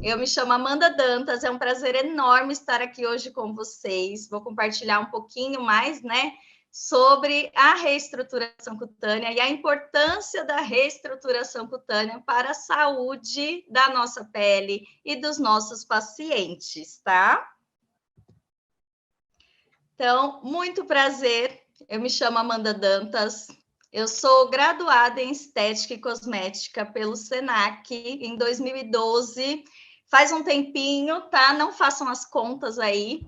Eu me chamo Amanda Dantas, é um prazer enorme estar aqui hoje com vocês. Vou compartilhar um pouquinho mais, né, sobre a reestruturação cutânea e a importância da reestruturação cutânea para a saúde da nossa pele e dos nossos pacientes, tá? Então, muito prazer. Eu me chamo Amanda Dantas. Eu sou graduada em Estética e Cosmética pelo SENAC em 2012. Faz um tempinho, tá? Não façam as contas aí.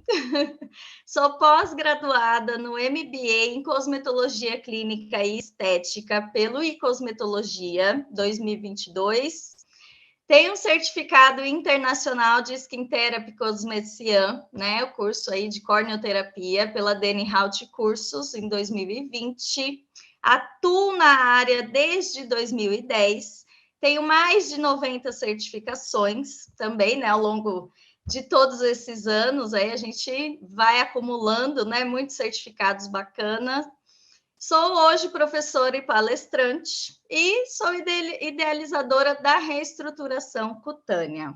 Sou pós-graduada no MBA em Cosmetologia Clínica e Estética pelo iCosmetologia 2022. Tem um certificado internacional de Skin Therapy Cosmetician, né? O curso aí de corneoterapia pela Dani Haut Cursos em 2020. Atuo na área desde 2010. Tenho mais de 90 certificações também, né? Ao longo de todos esses anos, aí a gente vai acumulando, né? Muitos certificados bacanas. Sou hoje professora e palestrante e sou idealizadora da reestruturação cutânea.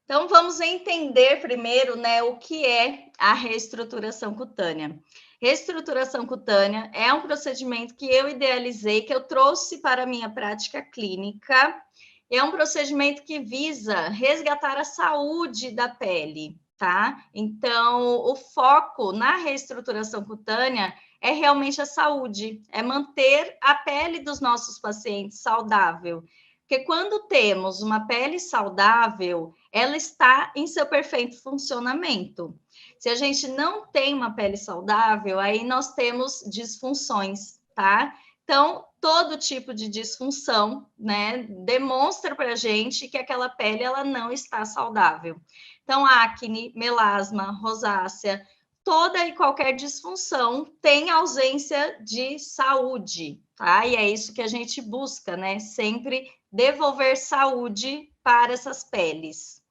Então, vamos entender primeiro, né, o que é a reestruturação cutânea. Reestruturação cutânea é um procedimento que eu idealizei, que eu trouxe para a minha prática clínica. É um procedimento que visa resgatar a saúde da pele, tá? Então, o foco na reestruturação cutânea é realmente a saúde, é manter a pele dos nossos pacientes saudável. Porque quando temos uma pele saudável, ela está em seu perfeito funcionamento. Se a gente não tem uma pele saudável, aí nós temos disfunções, tá? Então, todo tipo de disfunção, né, demonstra para a gente que aquela pele ela não está saudável. Então, acne, melasma, rosácea, toda e qualquer disfunção tem ausência de saúde, tá? E é isso que a gente busca, né? Sempre devolver saúde para essas peles.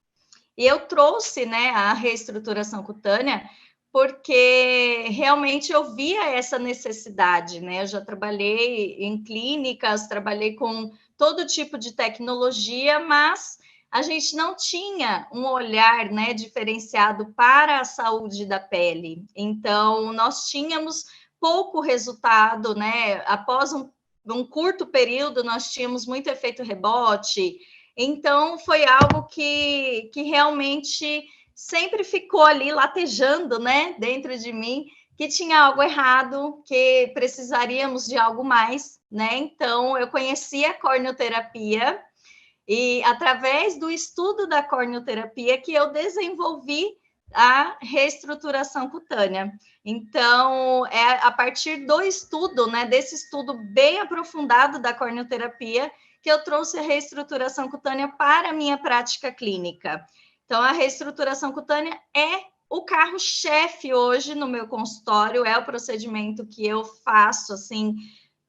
E eu trouxe, né, a reestruturação cutânea porque realmente eu via essa necessidade, né? Eu já trabalhei em clínicas, trabalhei com todo tipo de tecnologia, mas a gente não tinha um olhar, né, diferenciado para a saúde da pele. Então, nós tínhamos pouco resultado, né? Após um curto período, nós tínhamos muito efeito rebote. Então, foi algo que realmente sempre ficou ali latejando, né, dentro de mim, que tinha algo errado, que precisaríamos de algo mais, né? Então, eu conheci a corneoterapia e através do estudo da corneoterapia que eu desenvolvi a reestruturação cutânea. Então, é a partir do estudo, né, desse estudo bem aprofundado da corneoterapia, que eu trouxe a reestruturação cutânea para a minha prática clínica. Então, a reestruturação cutânea é o carro-chefe hoje no meu consultório, é o procedimento que eu faço, assim,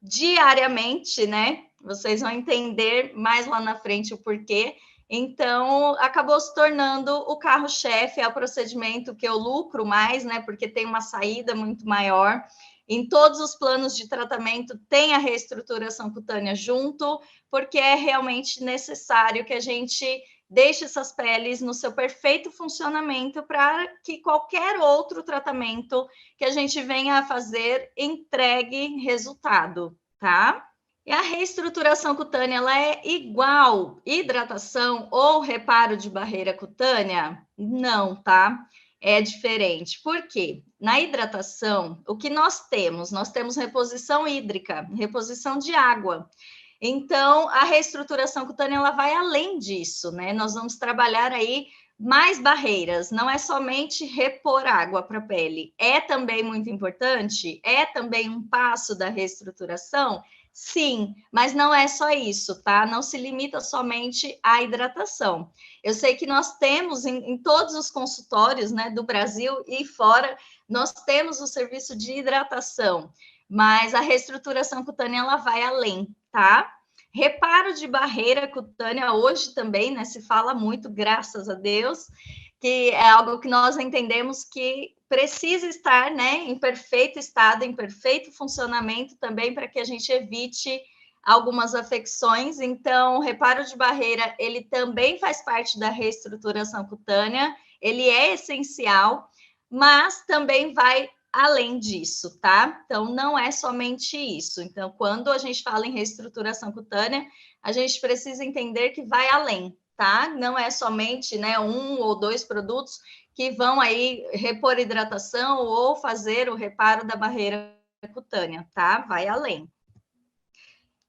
diariamente, né? Vocês vão entender mais lá na frente o porquê. Então, acabou se tornando o carro-chefe, é o procedimento que eu lucro mais, né? Porque tem uma saída muito maior. Em todos os planos de tratamento tem a reestruturação cutânea junto, porque é realmente necessário que a gente deixe essas peles no seu perfeito funcionamento para que qualquer outro tratamento que a gente venha a fazer entregue resultado, tá? E a reestruturação cutânea, ela é igual hidratação ou reparo de barreira cutânea? Não, tá? É diferente. Por quê? Na hidratação, o que nós temos? Nós temos reposição hídrica, reposição de água. Então, a reestruturação cutânea, ela vai além disso, né? Nós vamos trabalhar aí mais barreiras, não é somente repor água para a pele, é também muito importante, é também um passo da reestruturação, sim, mas não é só isso, tá? Não se limita somente à hidratação. Eu sei que nós temos em todos os consultórios, né, do Brasil e fora, nós temos o serviço de hidratação, mas a reestruturação cutânea, ela vai além, tá? Reparo de barreira cutânea, hoje também, né, se fala muito, graças a Deus, que é algo que nós entendemos que precisa estar, né, em perfeito estado, em perfeito funcionamento também, para que a gente evite algumas afecções, então o reparo de barreira, ele também faz parte da reestruturação cutânea, ele é essencial, mas também vai além disso, tá? Então, não é somente isso. Então, quando a gente fala em reestruturação cutânea, a gente precisa entender que vai além, tá? Não é somente, né, 1 ou 2 produtos que vão aí repor hidratação ou fazer o reparo da barreira cutânea, tá? Vai além.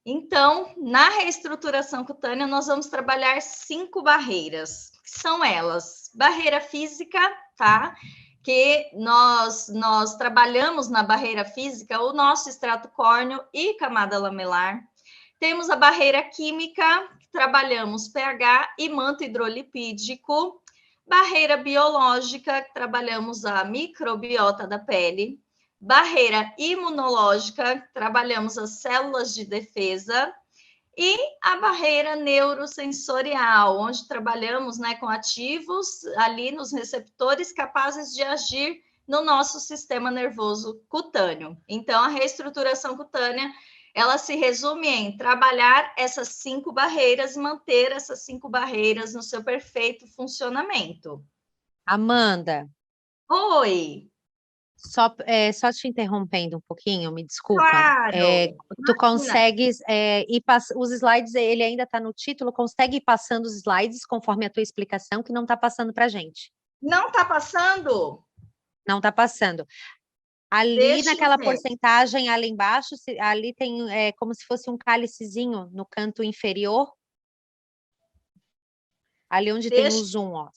Então, na reestruturação cutânea, nós vamos trabalhar 5 barreiras, que são elas: barreira física, tá? Que nós trabalhamos na barreira física o nosso extrato córneo e camada lamelar. Temos a barreira química, que trabalhamos pH e manto hidrolipídico. Barreira biológica, que trabalhamos a microbiota da pele. Barreira imunológica, trabalhamos as células de defesa. E a barreira neurosensorial, onde trabalhamos, né, com ativos ali nos receptores capazes de agir no nosso sistema nervoso cutâneo. Então, a reestruturação cutânea, ela se resume em trabalhar essas 5 barreiras e manter essas 5 barreiras no seu perfeito funcionamento. Amanda, Oi! só te interrompendo um pouquinho, me desculpa. Claro! Tu consegues ir os slides, ele ainda está no título, consegue ir passando os slides conforme a tua explicação, que não está passando para a gente. Não está passando? Não está passando. Ali Deixa eu naquela ver. porcentagem, ali embaixo, ali tem como se fosse um cálicezinho no canto inferior. Ali onde tem o zoom, ó.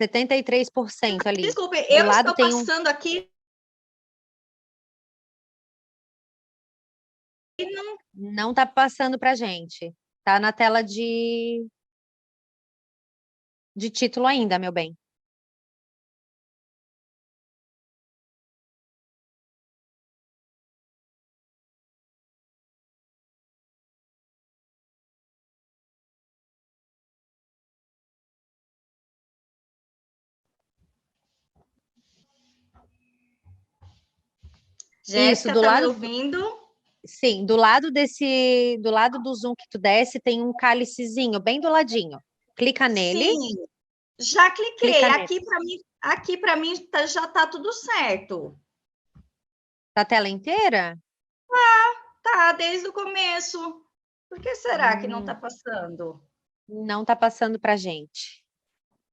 73% ali. Desculpe, Do eu lado estou tem passando aqui. Não está passando para a gente. Tá na tela de título ainda, meu bem. Jéssica, tá me ouvindo? Sim, do lado do zoom que tu desce, tem um cálicezinho bem do ladinho. Clica nele. Sim, já cliquei. Clica nele. Aqui para mim já tá tudo certo. Tá a tela inteira? Tá, desde o começo. Por que será que não tá passando? Não tá passando pra gente.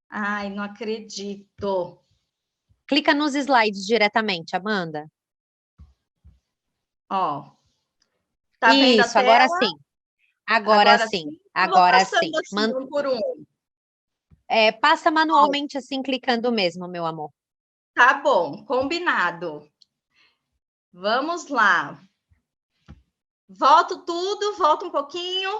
Ai, não acredito. Clica nos slides diretamente, Amanda. Ó. Tá vendo a Isso, agora tela? sim. Agora sim. Eu vou Agora sim. passando assim, um por um. Passa manualmente assim, clicando mesmo, meu amor. Tá bom, combinado. Vamos lá. Volto tudo, volta um pouquinho.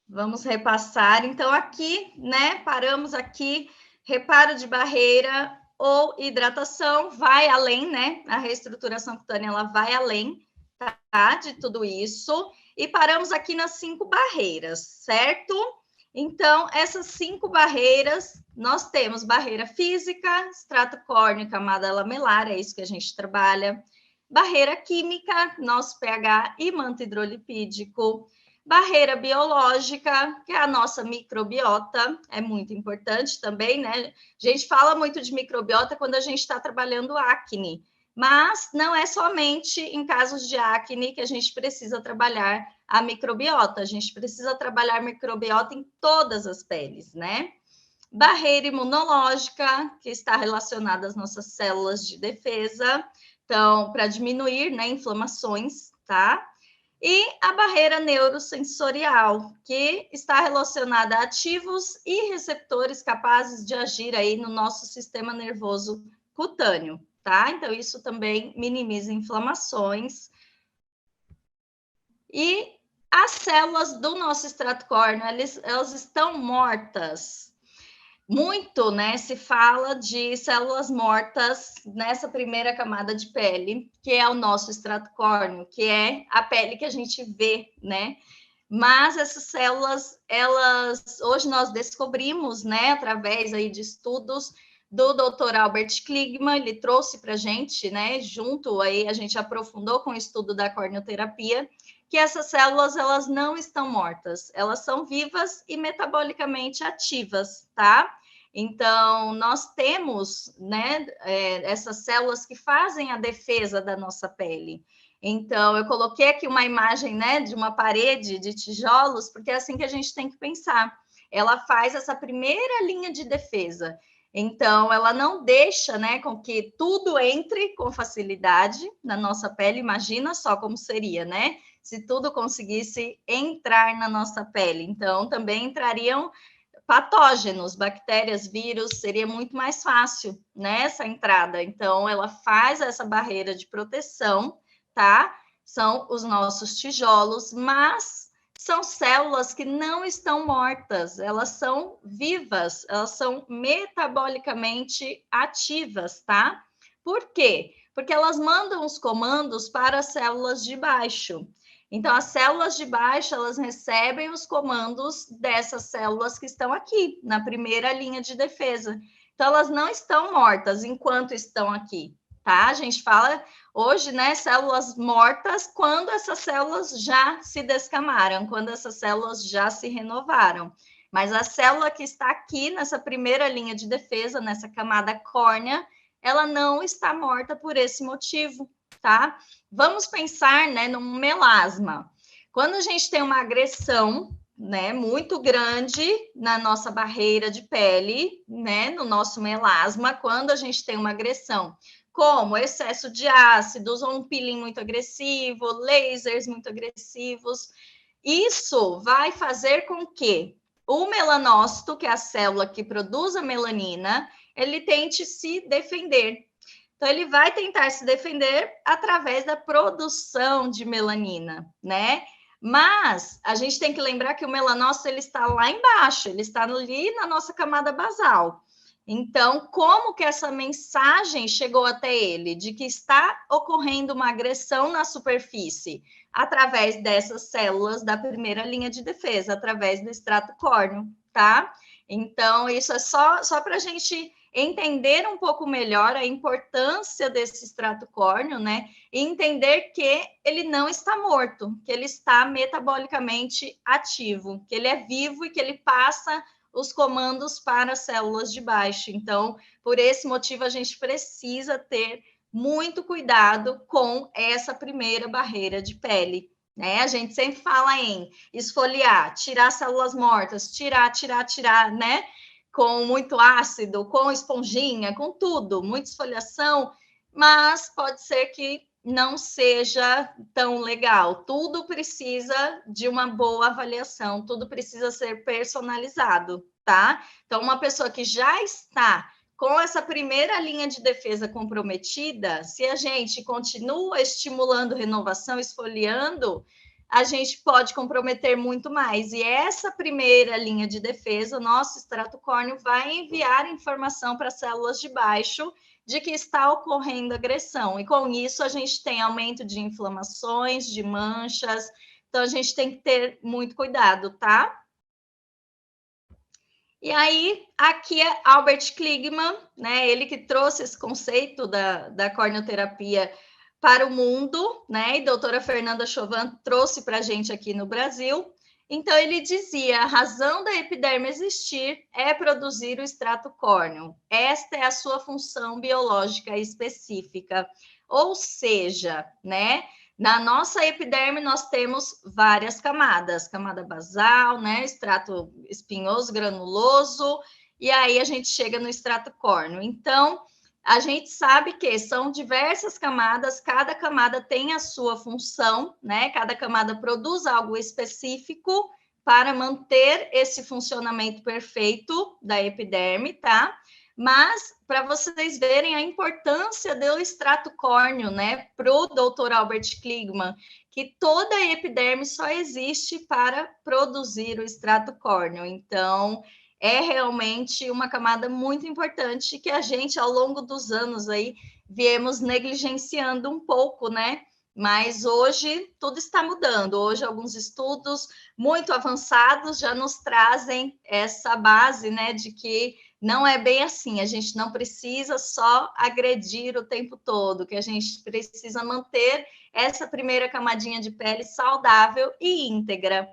Vamos repassar. Então, aqui, né? Paramos aqui. Reparo de barreira ou hidratação vai além, né? A reestruturação cutânea ela vai além, tá? De tudo isso. E paramos aqui nas 5 barreiras, certo? Então, essas 5 barreiras, nós temos barreira física, extrato córneo, camada lamelar, é isso que a gente trabalha. Barreira química, nosso pH e manto hidrolipídico. Barreira biológica, que é a nossa microbiota, é muito importante também, né? A gente fala muito de microbiota quando a gente está trabalhando acne, mas não é somente em casos de acne que a gente precisa trabalhar a microbiota, a gente precisa trabalhar a microbiota em todas as peles, né? Barreira imunológica, que está relacionada às nossas células de defesa, então, para diminuir, né, inflamações, tá? E a barreira neurosensorial, que está relacionada a ativos e receptores capazes de agir aí no nosso sistema nervoso cutâneo, tá? Então, isso também minimiza inflamações. E as células do nosso extrato córneo, elas estão mortas. Muito, né, se fala de células mortas nessa primeira camada de pele, que é o nosso extrato córneo, que é a pele que a gente vê, né? Mas essas células, elas hoje nós descobrimos, né, através aí de estudos, do Dr. Albert Kligman, ele trouxe para a gente, né, junto aí a gente aprofundou com o estudo da corneoterapia, que essas células, elas não estão mortas, elas são vivas e metabolicamente ativas, tá? Então, nós temos, né, essas células que fazem a defesa da nossa pele. Então, eu coloquei aqui uma imagem, né, de uma parede de tijolos, porque é assim que a gente tem que pensar. Ela faz essa primeira linha de defesa. Então, ela não deixa, né, com que tudo entre com facilidade na nossa pele. Imagina só como seria, né? Se tudo conseguisse entrar na nossa pele. Então, também entrariam patógenos, bactérias, vírus, seria muito mais fácil, né, essa entrada. Então, ela faz essa barreira de proteção, tá? São os nossos tijolos, mas são células que não estão mortas, elas são vivas, elas são metabolicamente ativas, tá? Por quê? Porque elas mandam os comandos para as células de baixo. Então, as células de baixo, elas recebem os comandos dessas células que estão aqui, na primeira linha de defesa. Então, elas não estão mortas enquanto estão aqui, tá? A gente fala hoje, né, células mortas quando essas células já se descamaram, quando essas células já se renovaram. Mas a célula que está aqui nessa primeira linha de defesa, nessa camada córnea, ela não está morta por esse motivo, tá? Vamos pensar, né, num melasma. Quando a gente tem uma agressão, né, muito grande na nossa barreira de pele, né, no nosso melasma, quando a gente tem uma agressão, como excesso de ácidos ou um peeling muito agressivo, lasers muito agressivos, isso vai fazer com que o melanócito, que é a célula que produz a melanina, ele tente se defender. Então, ele vai tentar se defender através da produção de melanina, né? Mas a gente tem que lembrar que o melanócito ele está lá embaixo, ele está ali na nossa camada basal. Então, como que essa mensagem chegou até ele de que está ocorrendo uma agressão na superfície? Através dessas células da primeira linha de defesa, através do extrato córneo, tá? Então, isso é só para a gente entender um pouco melhor a importância desse extrato córneo, né? E entender que ele não está morto, que ele está metabolicamente ativo, que ele é vivo e que ele passa os comandos para as células de baixo. Então, por esse motivo, a gente precisa ter muito cuidado com essa primeira barreira de pele. Né? A gente sempre fala em esfoliar, tirar células mortas, tirar, né? Com muito ácido, com esponjinha, com tudo, muita esfoliação, mas pode ser que não seja tão legal. Tudo precisa de uma boa avaliação, tudo precisa ser personalizado, tá? Então, uma pessoa que já está com essa primeira linha de defesa comprometida, se a gente continua estimulando renovação, esfoliando, a gente pode comprometer muito mais. E essa primeira linha de defesa, o nosso extrato córneo vai enviar informação para as células de baixo de que está ocorrendo agressão. E com isso, a gente tem aumento de inflamações, de manchas. Então, a gente tem que ter muito cuidado, tá? E aí, aqui é Albert Kligman, né? Ele que trouxe esse conceito da corneoterapia para o mundo, né? E a doutora Fernanda Chauvin trouxe para a gente aqui no Brasil. Então, ele dizia: a razão da epiderme existir é produzir o extrato córneo. Esta é a sua função biológica específica. Ou seja, né? Na nossa epiderme, nós temos várias camadas, camada basal, né, extrato espinhoso, granuloso, e aí a gente chega no extrato córneo. Então, a gente sabe que são diversas camadas, cada camada tem a sua função, né, cada camada produz algo específico para manter esse funcionamento perfeito da epiderme, tá? Mas, para vocês verem a importância do extrato córneo, né, para o Dr. Albert Kligman, que toda a epiderme só existe para produzir o extrato córneo. Então, é realmente uma camada muito importante que a gente, ao longo dos anos aí, viemos negligenciando um pouco, né? Mas hoje tudo está mudando. Hoje alguns estudos muito avançados já nos trazem essa base, né, de que não é bem assim. A gente não precisa só agredir o tempo todo, que a gente precisa manter essa primeira camadinha de pele saudável e íntegra.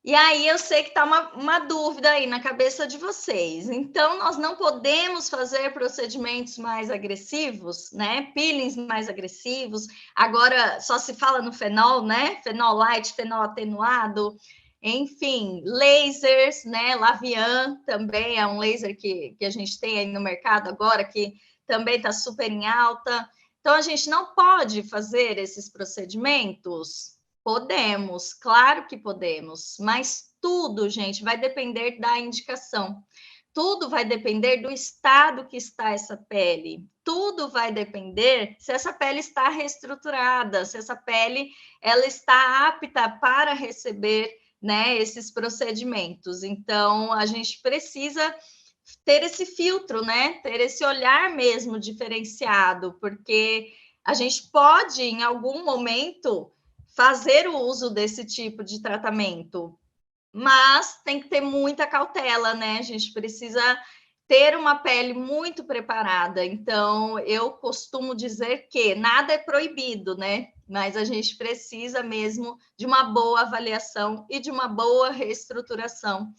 E aí eu sei que está uma dúvida aí na cabeça de vocês. Então, nós não podemos fazer procedimentos mais agressivos, né? Peelings mais agressivos. Agora só se fala no fenol, né? Fenol light, fenol atenuado. Enfim, lasers, né? Lavian também é um laser que a gente tem aí no mercado agora, que também está super em alta. Então, a gente não pode fazer esses procedimentos? Podemos, claro que podemos, mas tudo, gente, vai depender da indicação. Tudo vai depender do estado que está essa pele. Tudo vai depender se essa pele está reestruturada, se essa pele ela está apta para receber, né, esses procedimentos. Então, a gente precisa ter esse filtro, né? Ter esse olhar mesmo diferenciado, porque a gente pode, em algum momento, fazer o uso desse tipo de tratamento, mas tem que ter muita cautela, né? A gente precisa ter uma pele muito preparada. Então, eu costumo dizer que nada é proibido, né? Mas a gente precisa mesmo de uma boa avaliação e de uma boa reestruturação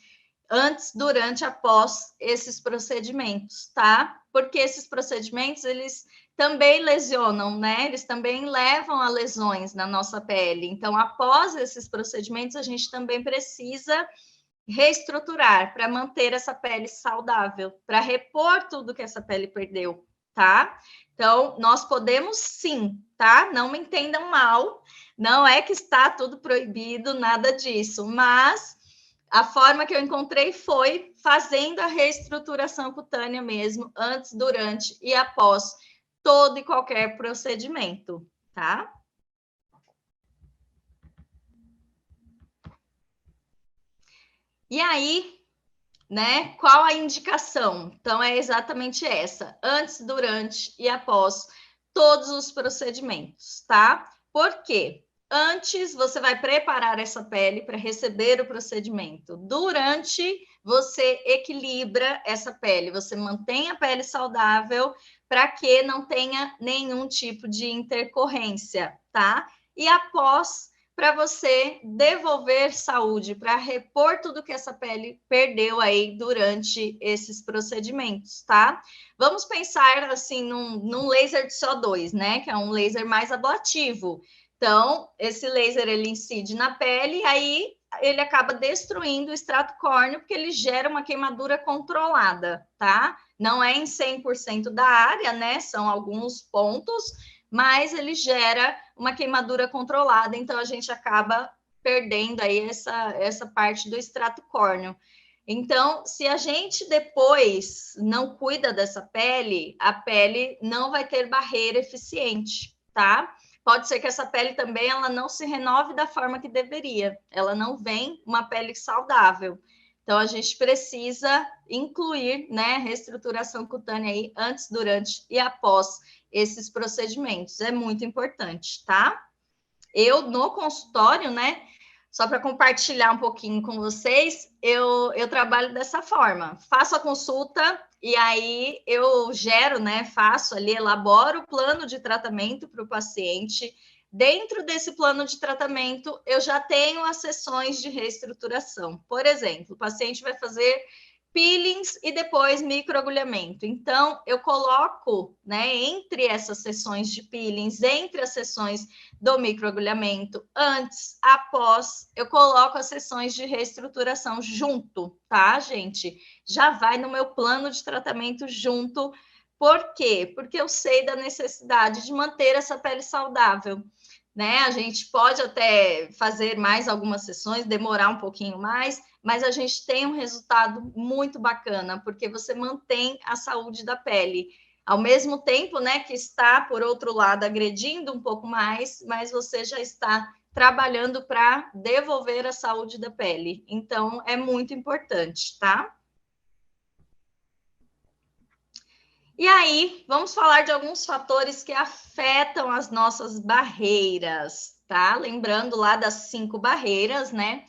antes, durante, após esses procedimentos, tá? Porque esses procedimentos, eles também lesionam, né? Eles também levam a lesões na nossa pele. Então, após esses procedimentos, a gente também precisa reestruturar para manter essa pele saudável, para repor tudo que essa pele perdeu, tá? Então, nós podemos sim, tá? Não me entendam mal, não é que está tudo proibido, nada disso, mas a forma que eu encontrei foi fazendo a reestruturação cutânea mesmo, antes, durante e após todo e qualquer procedimento, tá? E aí, né, qual a indicação? Então, é exatamente essa, antes, durante e após todos os procedimentos, tá? Por quê? Antes, você vai preparar essa pele para receber o procedimento. Durante, você equilibra essa pele, você mantém a pele saudável para que não tenha nenhum tipo de intercorrência, tá? E após, para você devolver saúde, para repor tudo que essa pele perdeu aí durante esses procedimentos, tá? Vamos pensar assim num laser de CO2, né? Que é um laser mais ablativo. Então, esse laser ele incide na pele, aí ele acaba destruindo o extrato córneo, porque ele gera uma queimadura controlada, tá? Não é em 100% da área, né? São alguns pontos, mas ele gera uma queimadura controlada, então a gente acaba perdendo aí essa parte do extrato córneo. Então, se a gente depois não cuida dessa pele, a pele não vai ter barreira eficiente, tá? Pode ser que essa pele também ela não se renove da forma que deveria, ela não vem uma pele saudável. Então, a gente precisa incluir, né, reestruturação cutânea aí antes, durante e após esses procedimentos. É muito importante, tá? Eu, no consultório, né, só para compartilhar um pouquinho com vocês, eu trabalho dessa forma. Faço a consulta e aí eu gero, né, faço ali, elaboro o plano de tratamento para o paciente. Dentro desse plano de tratamento, eu já tenho as sessões de reestruturação. Por exemplo, o paciente vai fazer peelings e depois microagulhamento. Então, eu coloco, né, entre essas sessões de peelings, entre as sessões do microagulhamento, antes, após, eu coloco as sessões de reestruturação junto, tá, gente? Já vai no meu plano de tratamento junto. Por quê? Porque eu sei da necessidade de manter essa pele saudável, né? A gente pode até fazer mais algumas sessões, demorar um pouquinho mais, mas a gente tem um resultado muito bacana, porque você mantém a saúde da pele. Ao mesmo tempo, né, que está, por outro lado, agredindo um pouco mais, mas você já está trabalhando para devolver a saúde da pele. Então, é muito importante, tá? E aí, vamos falar de alguns fatores que afetam as nossas barreiras, tá? Lembrando lá das 5 barreiras, né?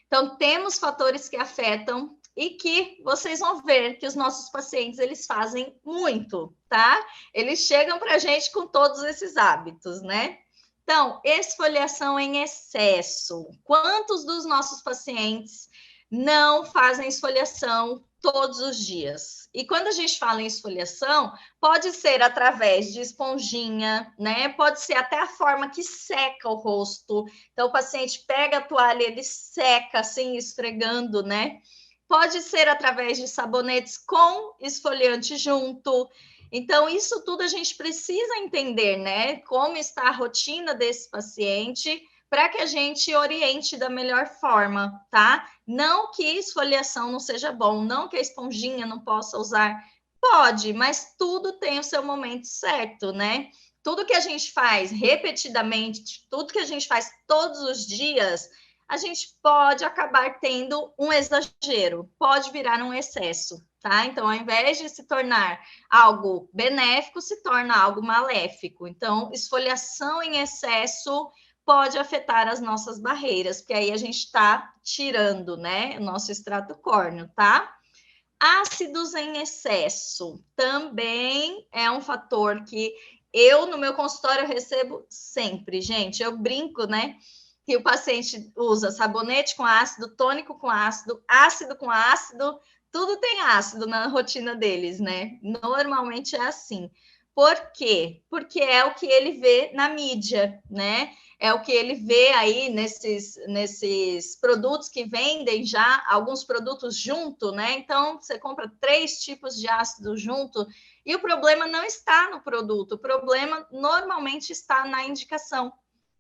Então, temos fatores que afetam e que vocês vão ver que os nossos pacientes, eles fazem muito, tá? Eles chegam para a gente com todos esses hábitos, né? Então, esfoliação em excesso. Quantos dos nossos pacientes não fazem esfoliação todos os dias? E quando a gente fala em esfoliação, pode ser através de esponjinha, né? Pode ser até a forma que seca o rosto. Então, o paciente pega a toalha, ele seca assim, esfregando, né? Pode ser através de sabonetes com esfoliante junto. Então, isso tudo a gente precisa entender, né? Como está a rotina desse paciente para que a gente oriente da melhor forma, tá? Não que esfoliação não seja bom, não que a esponjinha não possa usar. Pode, mas tudo tem o seu momento certo, né? Tudo que a gente faz repetidamente, tudo que a gente faz todos os dias, a gente pode acabar tendo um exagero, pode virar um excesso, tá? Então, ao invés de se tornar algo benéfico, se torna algo maléfico. Então, esfoliação em excesso pode afetar as nossas barreiras, porque aí a gente está tirando, né, o nosso extrato córneo, tá? Ácidos em excesso também é um fator que eu, no meu consultório, recebo sempre, gente. Eu brinco, né? Que o paciente usa sabonete com ácido, tônico com ácido, ácido com ácido, tudo tem ácido na rotina deles, né? Normalmente é assim. Por quê? Porque é o que ele vê na mídia, né? É o que ele vê aí nesses produtos que vendem já, alguns produtos junto, né? Então, você compra 3 tipos de ácido junto, e o problema não está no produto, o problema normalmente está na indicação,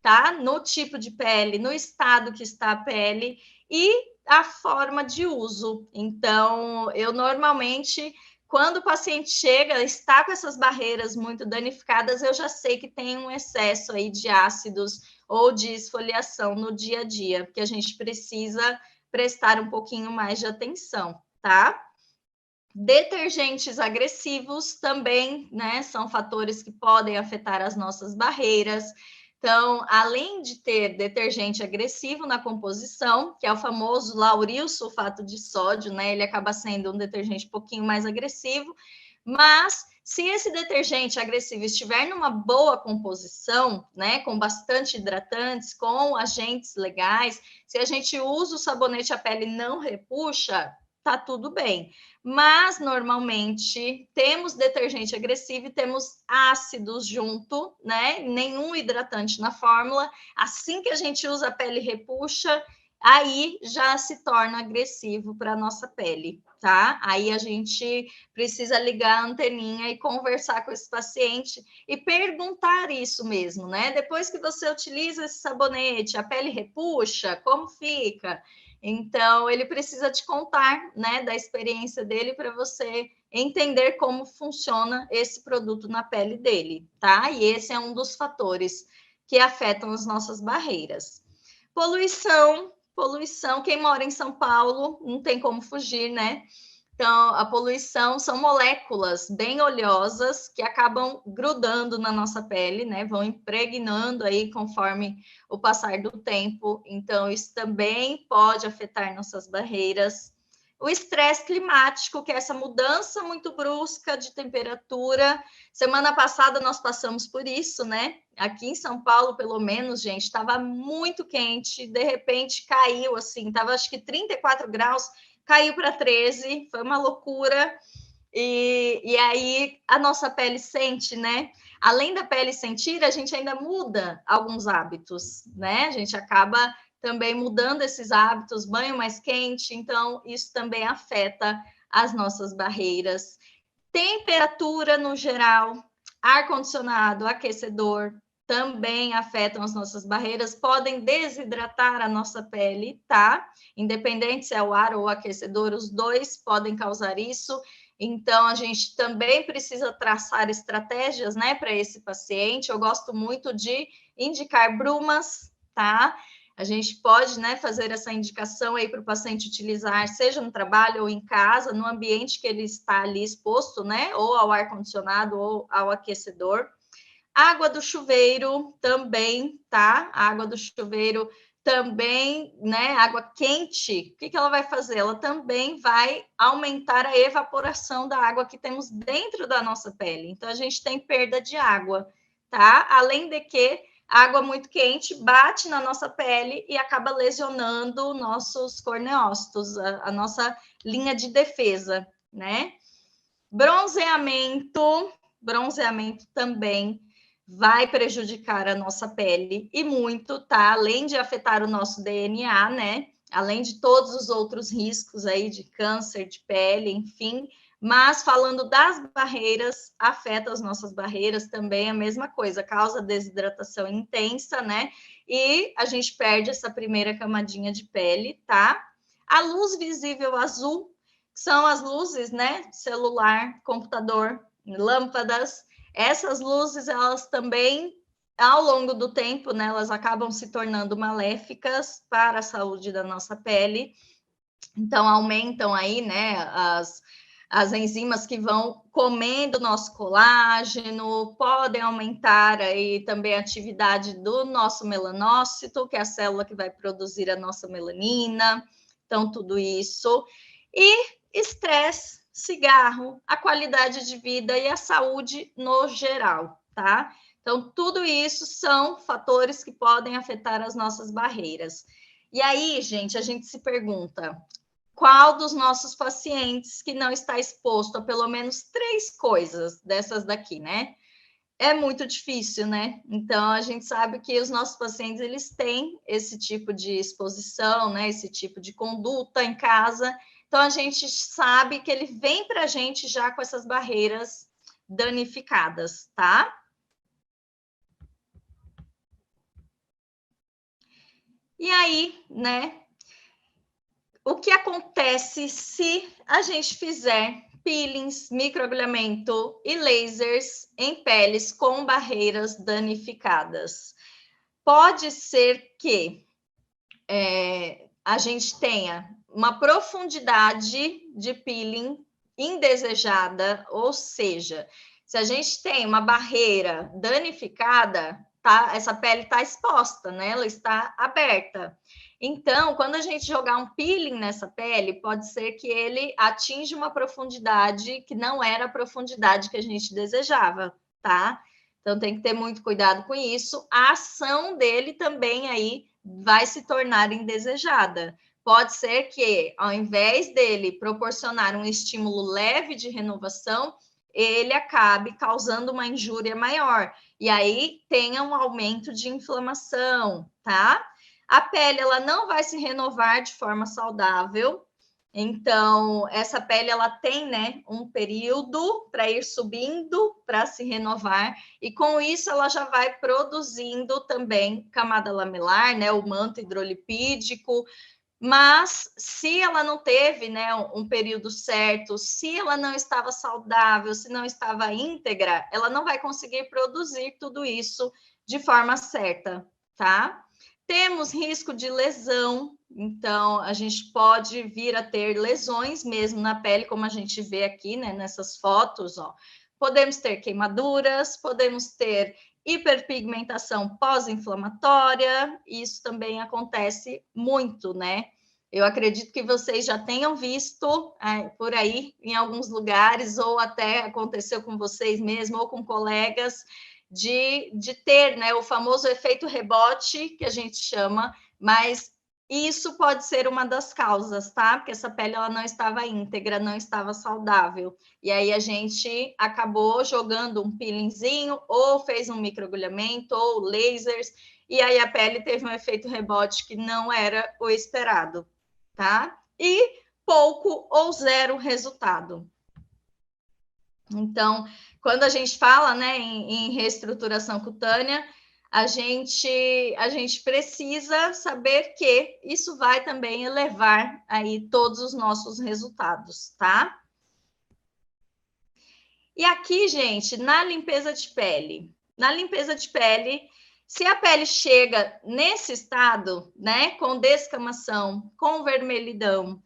tá? No tipo de pele, no estado que está a pele e a forma de uso. Então, eu normalmente, quando o paciente chega, está com essas barreiras muito danificadas, eu já sei que tem um excesso aí de ácidos ou de esfoliação no dia a dia, que a gente precisa prestar um pouquinho mais de atenção, tá? Detergentes agressivos também, né, são fatores que podem afetar as nossas barreiras. Então, além de ter detergente agressivo na composição, que é o famoso lauril sulfato de sódio, né, ele acaba sendo um detergente um pouquinho mais agressivo, mas se esse detergente agressivo estiver numa boa composição, né, com bastante hidratantes, com agentes legais, se a gente usa o sabonete, a pele não repuxa, tá tudo bem. Mas normalmente temos detergente agressivo e temos ácidos junto, né? Nenhum hidratante na fórmula. Assim que a gente usa, a pele repuxa, aí já se torna agressivo para a nossa pele, tá? Aí a gente precisa ligar a anteninha e conversar com esse paciente e perguntar isso mesmo, né? Depois que você utiliza esse sabonete, a pele repuxa, como fica? Então, ele precisa te contar, né, da experiência dele para você entender como funciona esse produto na pele dele, tá? E esse é um dos fatores que afetam as nossas barreiras. Poluição, quem mora em São Paulo não tem como fugir, né? Então, a poluição são moléculas bem oleosas que acabam grudando na nossa pele, né? Vão impregnando aí conforme o passar do tempo. Então, isso também pode afetar nossas barreiras. O estresse climático, que é essa mudança muito brusca de temperatura. Semana passada nós passamos por isso, né? Aqui em São Paulo, pelo menos, gente, estava muito quente, de repente caiu assim, estava acho que 34 graus, caiu para 13, foi uma loucura. E aí a nossa pele sente, né? Além da pele sentir, a gente ainda muda alguns hábitos, né? A gente acaba também mudando esses hábitos, banho mais quente, então isso também afeta as nossas barreiras. Temperatura no geral, ar-condicionado, aquecedor, também afetam as nossas barreiras, podem desidratar a nossa pele, tá? Independente se é o ar ou o aquecedor, os dois podem causar isso. Então, a gente também precisa traçar estratégias, né, para esse paciente. Eu gosto muito de indicar brumas, tá? A gente pode, né, fazer essa indicação aí para o paciente utilizar, seja no trabalho ou em casa, no ambiente que ele está ali exposto, né, ou ao ar-condicionado ou ao aquecedor. Água do chuveiro também, tá? A água do chuveiro também, né? Água quente, o que ela vai fazer? Ela também vai aumentar a evaporação da água que temos dentro da nossa pele. Então, a gente tem perda de água, tá? Além de que água muito quente bate na nossa pele e acaba lesionando nossos corneócitos, a nossa linha de defesa, né? Bronzeamento também vai prejudicar a nossa pele e muito, tá? Além de afetar o nosso DNA, né? Além de todos os outros riscos aí de câncer de pele, enfim. Mas falando das barreiras, afeta as nossas barreiras também, a mesma coisa, causa desidratação intensa, né? E a gente perde essa primeira camadinha de pele, tá? A luz visível azul são as luzes, né? Celular, computador, lâmpadas. Essas luzes, elas também, ao longo do tempo, né, elas acabam se tornando maléficas para a saúde da nossa pele. Então, aumentam aí, né, as enzimas que vão comendo nosso colágeno, podem aumentar aí também a atividade do nosso melanócito, que é a célula que vai produzir a nossa melanina. Então, tudo isso. E estresse, cigarro, a qualidade de vida e a saúde no geral, tá? Então, tudo isso são fatores que podem afetar as nossas barreiras. E aí, gente, a gente se pergunta, qual dos nossos pacientes que não está exposto a pelo menos 3 coisas dessas daqui, né? É muito difícil, né? Então, a gente sabe que os nossos pacientes, eles têm esse tipo de exposição, né? Esse tipo de conduta em casa. Então, a gente sabe que ele vem para a gente já com essas barreiras danificadas, tá? E aí, né? O que acontece se a gente fizer peelings, microagulhamento e lasers em peles com barreiras danificadas? Pode ser que a gente tenha uma profundidade de peeling indesejada, ou seja, se a gente tem uma barreira danificada, tá, essa pele está exposta, né? Ela está aberta. Então, quando a gente jogar um peeling nessa pele, pode ser que ele atinja uma profundidade que não era a profundidade que a gente desejava, tá? Então, tem que ter muito cuidado com isso. A ação dele também aí vai se tornar indesejada. Pode ser que, ao invés dele proporcionar um estímulo leve de renovação, ele acabe causando uma injúria maior. E aí tenha um aumento de inflamação, tá? A pele, ela não vai se renovar de forma saudável. Então, essa pele, ela tem, né, um período para ir subindo, para se renovar, e com isso ela já vai produzindo também camada lamelar, né, o manto hidrolipídico, mas se ela não teve, né, um período certo, se ela não estava saudável, se não estava íntegra, ela não vai conseguir produzir tudo isso de forma certa, tá? Temos risco de lesão, então a gente pode vir a ter lesões mesmo na pele, como a gente vê aqui, né, nessas fotos, ó. Podemos ter queimaduras, podemos ter hiperpigmentação pós-inflamatória, isso também acontece muito, né? Eu acredito que vocês já tenham visto por aí em alguns lugares, ou até aconteceu com vocês mesmo, ou com colegas, de ter, né, o famoso efeito rebote, que a gente chama, mas isso pode ser uma das causas, tá? Porque essa pele ela não estava íntegra, não estava saudável. E aí a gente acabou jogando um peelingzinho, ou fez um microagulhamento, ou lasers, e aí a pele teve um efeito rebote que não era o esperado, tá? E pouco ou zero resultado. Então, quando a gente fala, né, em reestruturação cutânea, a gente precisa saber que isso vai também elevar aí todos os nossos resultados, tá? E aqui, gente, na limpeza de pele, Se a pele chega nesse estado, né, com descamação, com vermelhidão,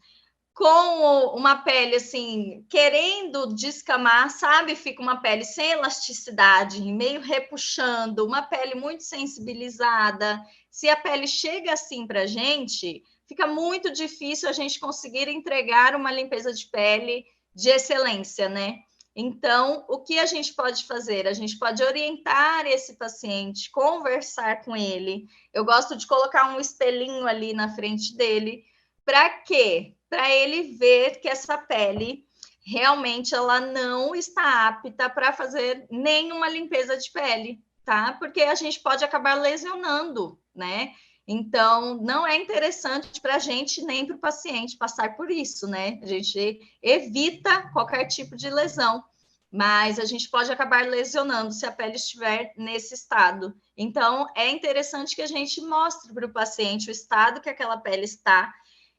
com uma pele assim, querendo descamar, sabe? Fica uma pele sem elasticidade, meio repuxando, uma pele muito sensibilizada. Se a pele chega assim para a gente, fica muito difícil a gente conseguir entregar uma limpeza de pele de excelência, né? Então, o que a gente pode fazer? A gente pode orientar esse paciente, conversar com ele. Eu gosto de colocar um espelhinho ali na frente dele. Para quê? Para ele ver que essa pele realmente ela não está apta para fazer nenhuma limpeza de pele, tá? Porque a gente pode acabar lesionando, né? Então, não é interessante para a gente nem para o paciente passar por isso, né? A gente evita qualquer tipo de lesão, mas a gente pode acabar lesionando se a pele estiver nesse estado. Então, é interessante que a gente mostre para o paciente o estado que aquela pele está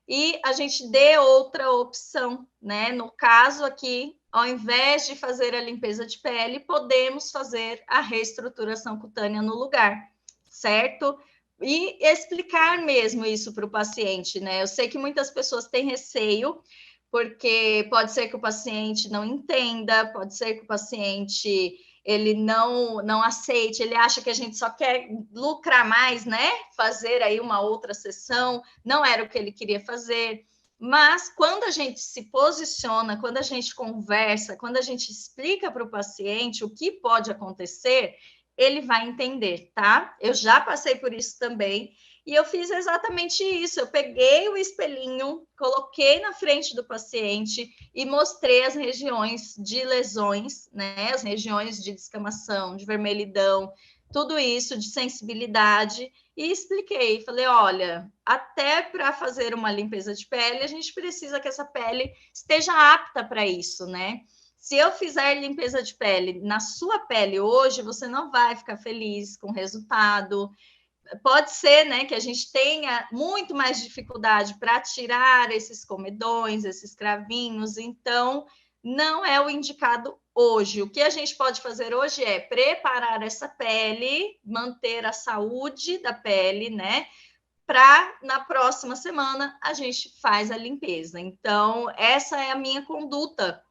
e a gente dê outra opção, né? No caso aqui, ao invés de fazer a limpeza de pele, podemos fazer a reestruturação cutânea no lugar, certo? E explicar mesmo isso para o paciente, né? Eu sei que muitas pessoas têm receio, porque pode ser que o paciente não entenda, pode ser que o paciente ele não aceite, ele acha que a gente só quer lucrar mais, né? Fazer aí uma outra sessão, não era o que ele queria fazer. Mas quando a gente se posiciona, quando a gente conversa, quando a gente explica para o paciente o que pode acontecer, ele vai entender, tá? Eu já passei por isso também. E eu fiz exatamente isso. Eu peguei o espelhinho, coloquei na frente do paciente e mostrei as regiões de lesões, né? As regiões de descamação, de vermelhidão, tudo isso, de sensibilidade, e expliquei. Falei: olha, até para fazer uma limpeza de pele, a gente precisa que essa pele esteja apta para isso, né? Se eu fizer limpeza de pele na sua pele hoje, você não vai ficar feliz com o resultado. Pode ser, né, que a gente tenha muito mais dificuldade para tirar esses comedões, esses cravinhos, então não é o indicado hoje. O que a gente pode fazer hoje é preparar essa pele, manter a saúde da pele, né? Para na próxima semana a gente faz a limpeza. Então, essa é a minha conduta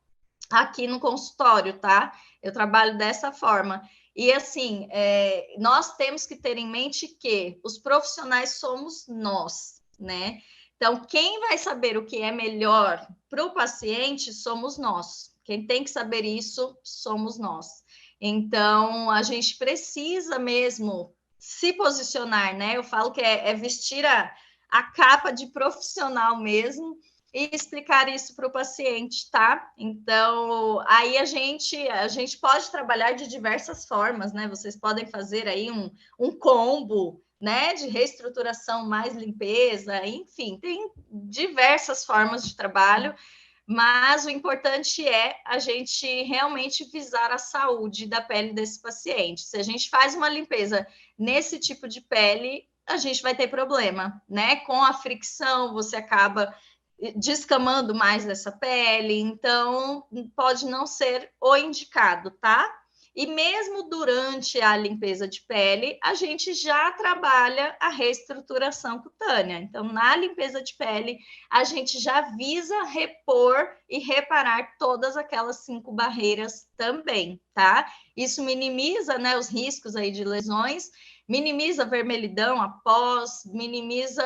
aqui no consultório, tá? Eu trabalho dessa forma. E assim, nós temos que ter em mente que os profissionais somos nós, né? Então, quem vai saber o que é melhor para o paciente somos nós. Quem tem que saber isso somos nós. Então, a gente precisa mesmo se posicionar, né? Eu falo que é vestir a capa de profissional mesmo e explicar isso para o paciente, tá? Então, aí a gente pode trabalhar de diversas formas, né? Vocês podem fazer aí um combo, né? De reestruturação mais limpeza, enfim, tem diversas formas de trabalho, mas o importante é a gente realmente visar a saúde da pele desse paciente. Se a gente faz uma limpeza nesse tipo de pele, a gente vai ter problema, né? Com a fricção, você acaba descamando mais dessa pele, então pode não ser o indicado, tá? E mesmo durante a limpeza de pele, a gente já trabalha a reestruturação cutânea. Então, na limpeza de pele, a gente já visa repor e reparar todas aquelas 5 barreiras também, tá? Isso minimiza, né, os riscos aí de lesões, minimiza a vermelhidão após, minimiza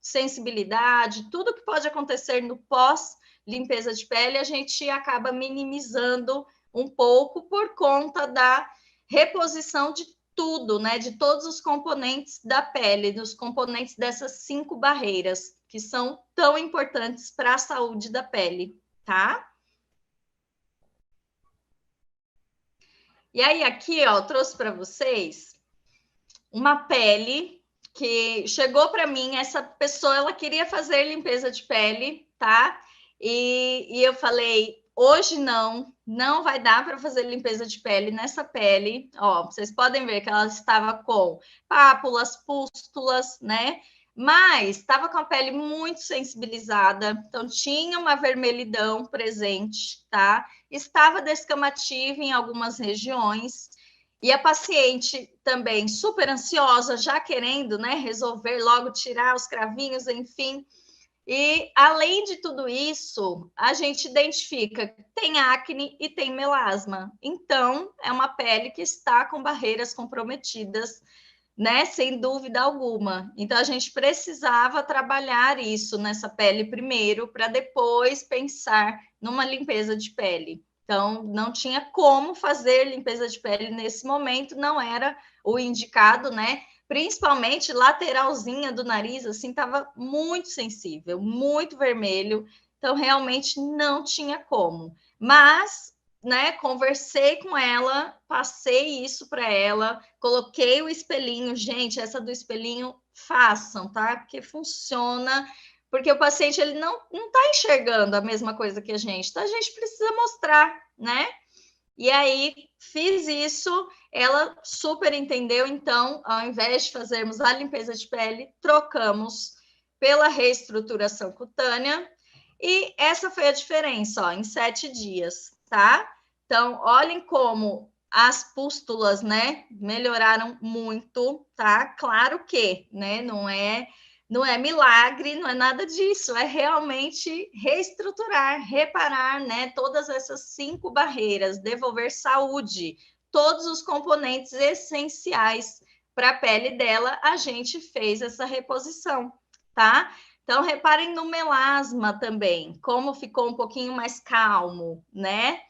sensibilidade, tudo que pode acontecer no pós-limpeza de pele, a gente acaba minimizando um pouco por conta da reposição de tudo, né? De todos os componentes da pele, dos componentes dessas 5 barreiras, que são tão importantes para a saúde da pele, tá? E aí, aqui, ó, eu trouxe para vocês uma pele que chegou para mim, essa pessoa, ela queria fazer limpeza de pele, tá? E eu falei, hoje não vai dar para fazer limpeza de pele nessa pele. Ó, vocês podem ver que ela estava com pápulas, pústulas, né? Mas estava com a pele muito sensibilizada, então tinha uma vermelhidão presente, tá? Estava descamativa em algumas regiões. E a paciente também super ansiosa, já querendo, né, resolver logo, tirar os cravinhos, enfim. E, além de tudo isso, a gente identifica que tem acne e tem melasma. Então, é uma pele que está com barreiras comprometidas, né? Sem dúvida alguma. Então, a gente precisava trabalhar isso nessa pele primeiro, para depois pensar numa limpeza de pele. Então, não tinha como fazer limpeza de pele nesse momento, não era o indicado, né? Principalmente lateralzinha do nariz, assim, estava muito sensível, muito vermelho. Então, realmente não tinha como. Mas, né, conversei com ela, passei isso para ela, coloquei o espelhinho. Gente, essa do espelhinho, façam, tá? Porque funciona. Porque o paciente ele não está enxergando a mesma coisa que a gente, então a gente precisa mostrar, né? E aí fiz isso, ela super entendeu. Então, ao invés de fazermos a limpeza de pele, trocamos pela reestruturação cutânea. E essa foi a diferença, ó, em 7 dias, tá? Então, olhem como as pústulas, né, melhoraram muito, tá? Claro que, né, não é milagre, não é nada disso, é realmente reestruturar, reparar, né, todas essas 5 barreiras, devolver saúde, todos os componentes essenciais para a pele dela, a gente fez essa reposição, tá? Então, reparem no melasma também, como ficou um pouquinho mais calmo, né?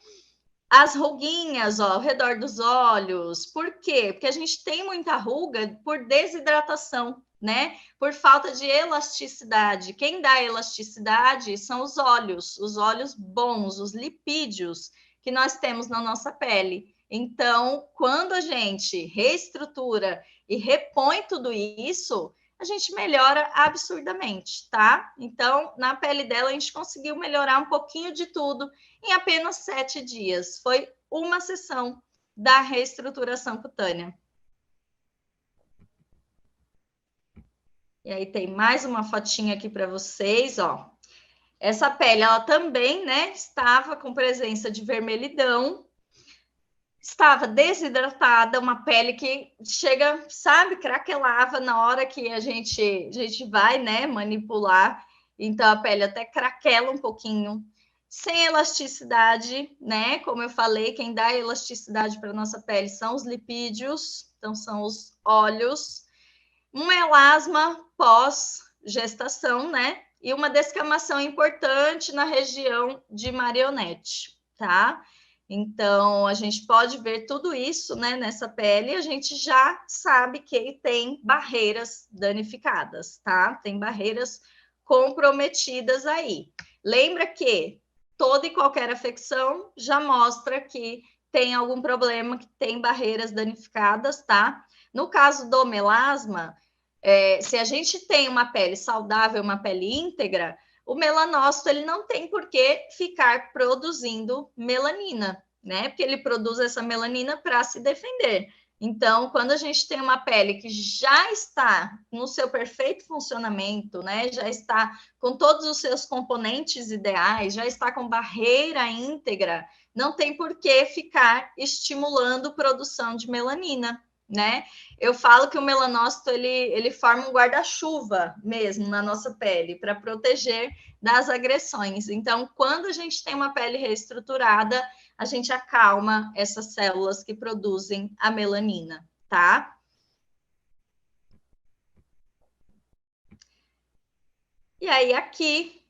As ruguinhas, ó, ao redor dos olhos. Por quê? Porque a gente tem muita ruga por desidratação, né? Por falta de elasticidade. Quem dá elasticidade são os óleos bons, os lipídios que nós temos na nossa pele. Então, quando a gente reestrutura e repõe tudo isso, a gente melhora absurdamente, tá? Então, na pele dela, a gente conseguiu melhorar um pouquinho de tudo em apenas 7 dias. Foi uma sessão da reestruturação cutânea. E aí tem mais uma fotinha aqui para vocês, ó. Essa pele, ela também, né, estava com presença de vermelhidão, estava desidratada, uma pele que chega, sabe, craquelava na hora que a gente vai, né, manipular. Então a pele até craquela um pouquinho, sem elasticidade, né? Como eu falei, quem dá elasticidade para nossa pele são os lipídios, então são os óleos. Um melasma pós-gestação, né? E uma descamação importante na região de marionete, tá? Então, a gente pode ver tudo isso, né, nessa pele, e a gente já sabe que tem barreiras danificadas, tá? Tem barreiras comprometidas aí. Lembra que toda e qualquer afecção já mostra que tem algum problema, que tem barreiras danificadas, tá? No caso do melasma, se a gente tem uma pele saudável, uma pele íntegra, o melanócito ele não tem por que ficar produzindo melanina, né? Porque ele produz essa melanina para se defender. Então, quando a gente tem uma pele que já está no seu perfeito funcionamento, né? Já está com todos os seus componentes ideais, já está com barreira íntegra, não tem por que ficar estimulando produção de melanina, né? Eu falo que o melanócito ele forma um guarda-chuva mesmo na nossa pele para proteger das agressões. Então, quando a gente tem uma pele reestruturada, a gente acalma essas células que produzem a melanina, tá? E aí, aqui,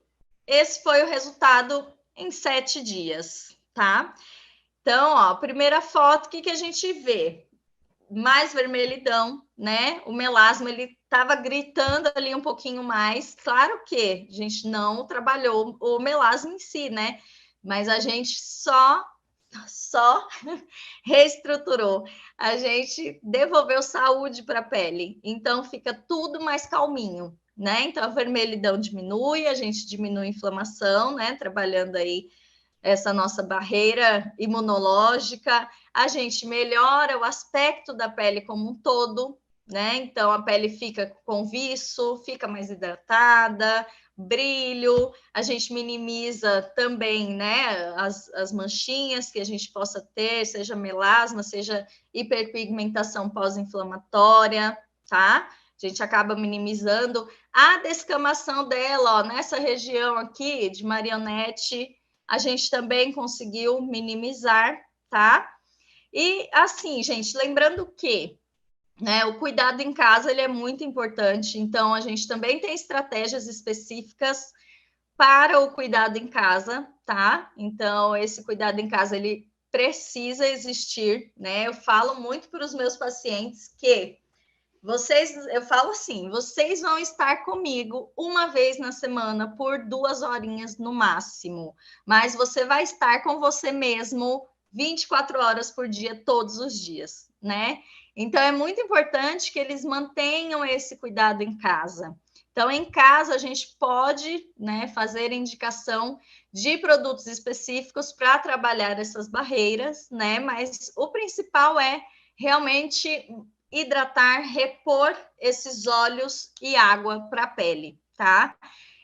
esse foi o resultado em 7 dias, tá? Então, ó, primeira foto, o que a gente vê? Mais vermelhidão, né? O melasma ele estava gritando ali um pouquinho mais. Claro que a gente não trabalhou o melasma em si, né? Mas a gente só reestruturou. A gente devolveu saúde para a pele. Então fica tudo mais calminho, né? Então a vermelhidão diminui, a gente diminui a inflamação, né? Trabalhando aí essa nossa barreira imunológica, a gente melhora o aspecto da pele como um todo, né? Então a pele fica com viço, fica mais hidratada, brilho, a gente minimiza também, né, as manchinhas que a gente possa ter, seja melasma, seja hiperpigmentação pós-inflamatória, tá? A gente acaba minimizando a descamação dela, ó, nessa região aqui de marionete, a gente também conseguiu minimizar, tá? E assim, gente, lembrando que, né, o cuidado em casa ele é muito importante, então a gente também tem estratégias específicas para o cuidado em casa, tá? Então, esse cuidado em casa ele precisa existir, né? Eu falo muito para os meus pacientes que eu falo assim, vocês vão estar comigo uma vez na semana por 2 horinhas no máximo, mas você vai estar com você mesmo 24 horas por dia, todos os dias, né? Então é muito importante que eles mantenham esse cuidado em casa. Então, em casa, a gente pode, né, fazer indicação de produtos específicos para trabalhar essas barreiras, né? Mas o principal é realmente hidratar, repor esses óleos e água para a pele, tá?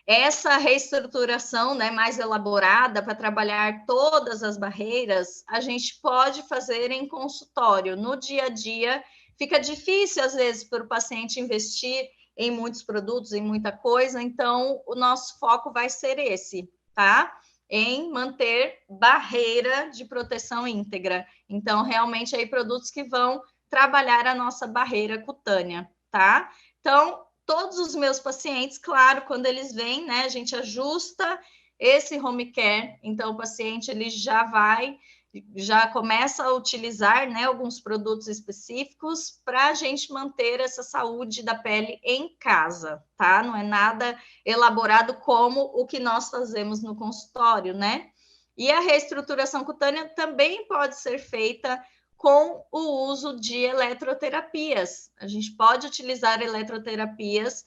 Essa reestruturação, né, mais elaborada para trabalhar todas as barreiras, a gente pode fazer em consultório. No dia a dia, fica difícil, às vezes, para o paciente investir em muitos produtos, em muita coisa, então o nosso foco vai ser esse, tá? Em manter barreira de proteção íntegra. Então, realmente, aí produtos que vão trabalhar a nossa barreira cutânea, tá? Então, todos os meus pacientes, claro, quando eles vêm, né, a gente ajusta esse home care, então o paciente ele já começa a utilizar, né, alguns produtos específicos para a gente manter essa saúde da pele em casa, tá? Não é nada elaborado como o que nós fazemos no consultório, né? E a reestruturação cutânea também pode ser feita com o uso de eletroterapias. A gente pode utilizar eletroterapias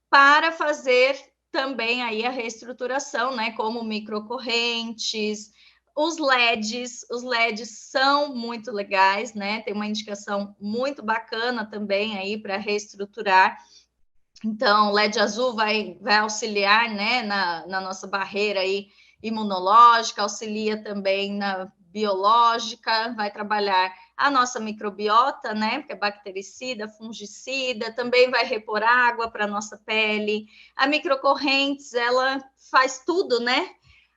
para fazer também aí a reestruturação, né? Como microcorrentes, os LEDs são muito legais, né? Tem uma indicação muito bacana também aí para reestruturar. Então, LED azul vai auxiliar, né, na nossa barreira aí imunológica, auxilia também na biológica, vai trabalhar a nossa microbiota, né, que é bactericida, fungicida, também vai repor água para a nossa pele. A microcorrentes, ela faz tudo, né?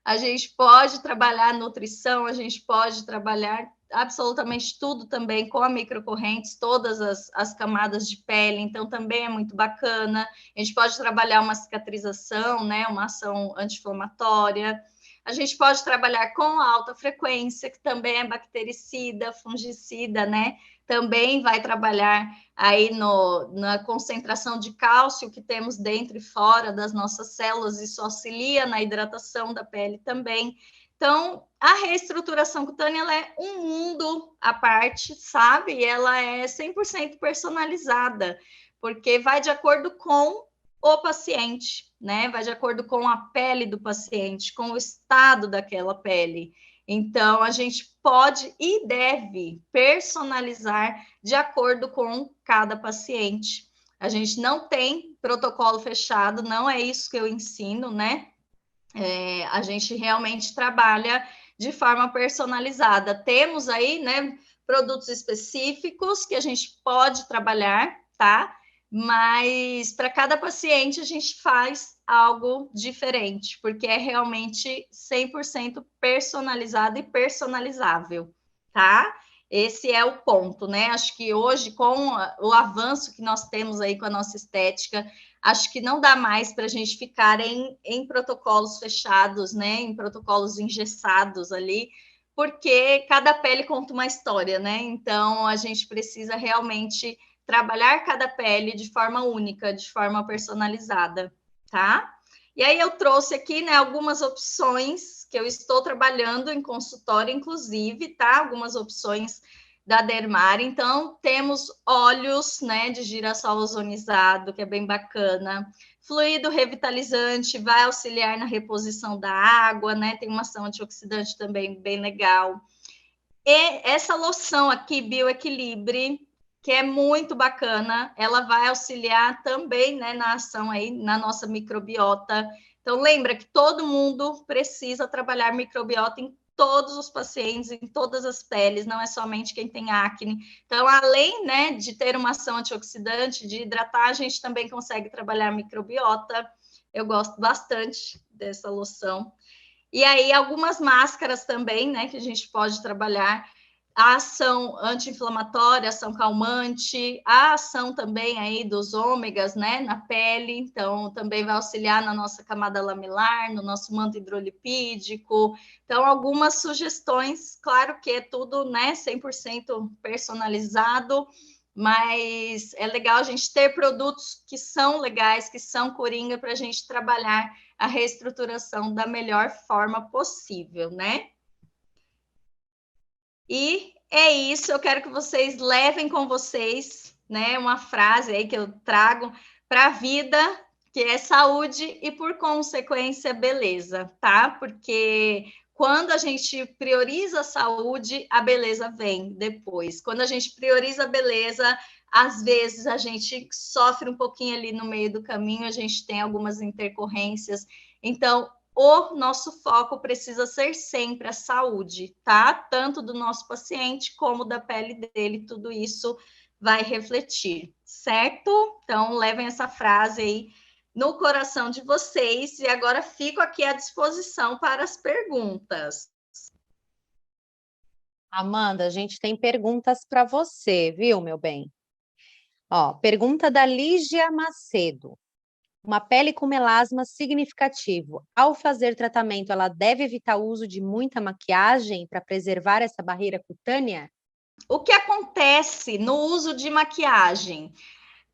A gente pode trabalhar nutrição, a gente pode trabalhar absolutamente tudo também com a microcorrentes, todas as camadas de pele, então também é muito bacana. A gente pode trabalhar uma cicatrização, né, uma ação anti-inflamatória. A gente pode trabalhar com alta frequência, que também é bactericida, fungicida, né? Também vai trabalhar aí na concentração de cálcio que temos dentro e fora das nossas células, isso auxilia na hidratação da pele também. Então, a reestruturação cutânea ela é um mundo à parte, sabe? E ela é 100% personalizada, porque vai de acordo com o paciente, né? Vai de acordo com a pele do paciente, com o estado daquela pele. Então, a gente pode e deve personalizar de acordo com cada paciente. A gente não tem protocolo fechado, não é isso que eu ensino, né? A gente realmente trabalha de forma personalizada. Temos aí, né, produtos específicos que a gente pode trabalhar, tá? Mas para cada paciente a gente faz algo diferente, porque é realmente 100% personalizado e personalizável, tá? Esse é o ponto, né? Acho que hoje, com o avanço que nós temos aí com a nossa estética, acho que não dá mais para a gente ficar em protocolos fechados, né? Em protocolos engessados ali, porque cada pele conta uma história, né? Então, a gente precisa realmente trabalhar cada pele de forma única, de forma personalizada, tá? E aí eu trouxe aqui, né, algumas opções que eu estou trabalhando em consultório, inclusive, tá? Algumas opções da Dermar. Então, temos óleos, né, de girassol ozonizado, que é bem bacana. Fluido revitalizante vai auxiliar na reposição da água, né? Tem uma ação antioxidante também bem legal. E essa loção aqui, Bioequilibre, que é muito bacana, ela vai auxiliar também, né, na ação aí na nossa microbiota. Então, lembra que todo mundo precisa trabalhar microbiota em todos os pacientes, em todas as peles, não é somente quem tem acne. Então, além, né, de ter uma ação antioxidante, de hidratar, a gente também consegue trabalhar microbiota. Eu gosto bastante dessa loção. E aí, algumas máscaras também, né, que a gente pode trabalhar. A ação anti-inflamatória, ação calmante, a ação também aí dos ômegas, né, na pele, então também vai auxiliar na nossa camada lamilar, no nosso manto hidrolipídico. Então, algumas sugestões, claro que é tudo, né, 100% personalizado, mas é legal a gente ter produtos que são legais, que são coringa, para a gente trabalhar a reestruturação da melhor forma possível, né? E é isso, eu quero que vocês levem com vocês, né, uma frase aí que eu trago para a vida, que é saúde e, por consequência, beleza, tá? Porque quando a gente prioriza a saúde, a beleza vem depois. Quando a gente prioriza a beleza, às vezes a gente sofre um pouquinho ali no meio do caminho, a gente tem algumas intercorrências. Então, o nosso foco precisa ser sempre a saúde, tá? Tanto do nosso paciente como da pele dele, tudo isso vai refletir, certo? Então, levem essa frase aí no coração de vocês e agora fico aqui à disposição para as perguntas. Amanda, a gente tem perguntas para você, viu, meu bem? Ó, pergunta da Lígia Macedo. Uma pele com melasma significativo. Ao fazer tratamento, ela deve evitar o uso de muita maquiagem para preservar essa barreira cutânea? O que acontece no uso de maquiagem?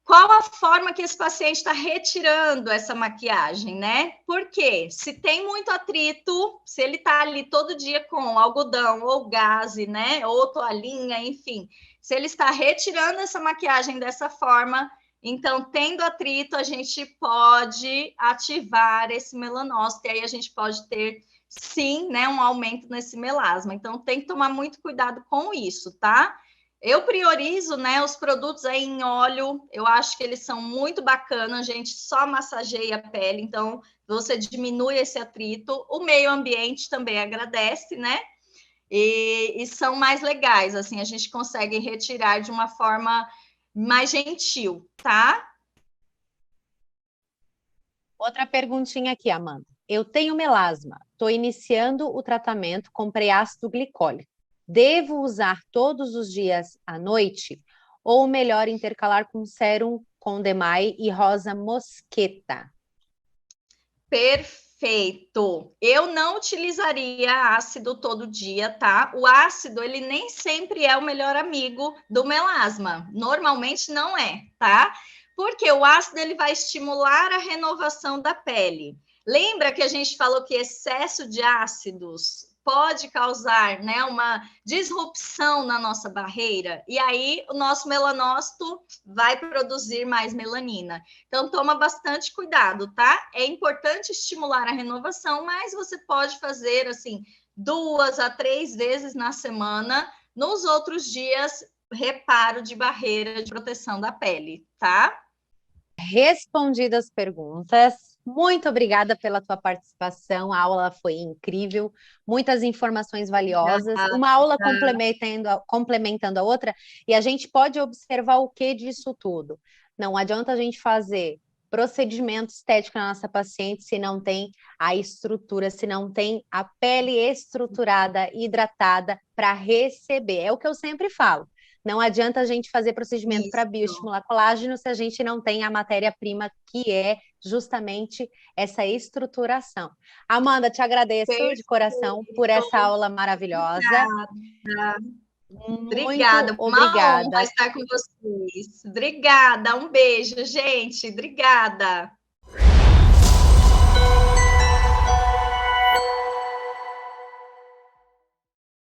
Qual a forma que esse paciente está retirando essa maquiagem, né? Porque se tem muito atrito, se ele está ali todo dia com algodão ou gaze, né? Ou toalhinha, enfim, se ele está retirando essa maquiagem dessa forma, então, tendo atrito, a gente pode ativar esse melanócito, e aí a gente pode ter, sim, né, um aumento nesse melasma. Então, tem que tomar muito cuidado com isso, tá? Eu priorizo, né, os produtos aí em óleo, eu acho que eles são muito bacanas, a gente só massageia a pele, então você diminui esse atrito. O meio ambiente também agradece, né? E são mais legais, assim, a gente consegue retirar de uma forma mais gentil, tá? Outra perguntinha aqui, Amanda. Eu tenho melasma, estou iniciando o tratamento, comprei ácido glicólico. Devo usar todos os dias à noite ou melhor intercalar com sérum com Demai e rosa mosqueta? Perfeito. Eu não utilizaria ácido todo dia, tá? O ácido, ele nem sempre é o melhor amigo do melasma. Normalmente não é, tá? Porque o ácido ele vai estimular a renovação da pele. Lembra que a gente falou que excesso de ácidos pode causar, né, uma disrupção na nossa barreira, e aí o nosso melanócito vai produzir mais melanina. Então, toma bastante cuidado, tá? É importante estimular a renovação, mas você pode fazer, assim, 2 a 3 vezes na semana. Nos outros dias, reparo de barreira de proteção da pele, tá? Respondidas as perguntas. Muito obrigada pela tua participação. A aula foi incrível, muitas informações valiosas, uma aula complementando a outra, e a gente pode observar o que disso tudo. Não adianta a gente fazer procedimento estético na nossa paciente se não tem a estrutura, se não tem a pele estruturada, hidratada para receber. É o que eu sempre falo. Não adianta a gente fazer procedimento para bioestimular colágeno se a gente não tem a matéria-prima, que é justamente essa estruturação. Amanda, te agradeço de coração por essa aula maravilhosa. Obrigada, Muito uma honra obrigada. estar com vocês. Obrigada, um beijo, gente. Obrigada.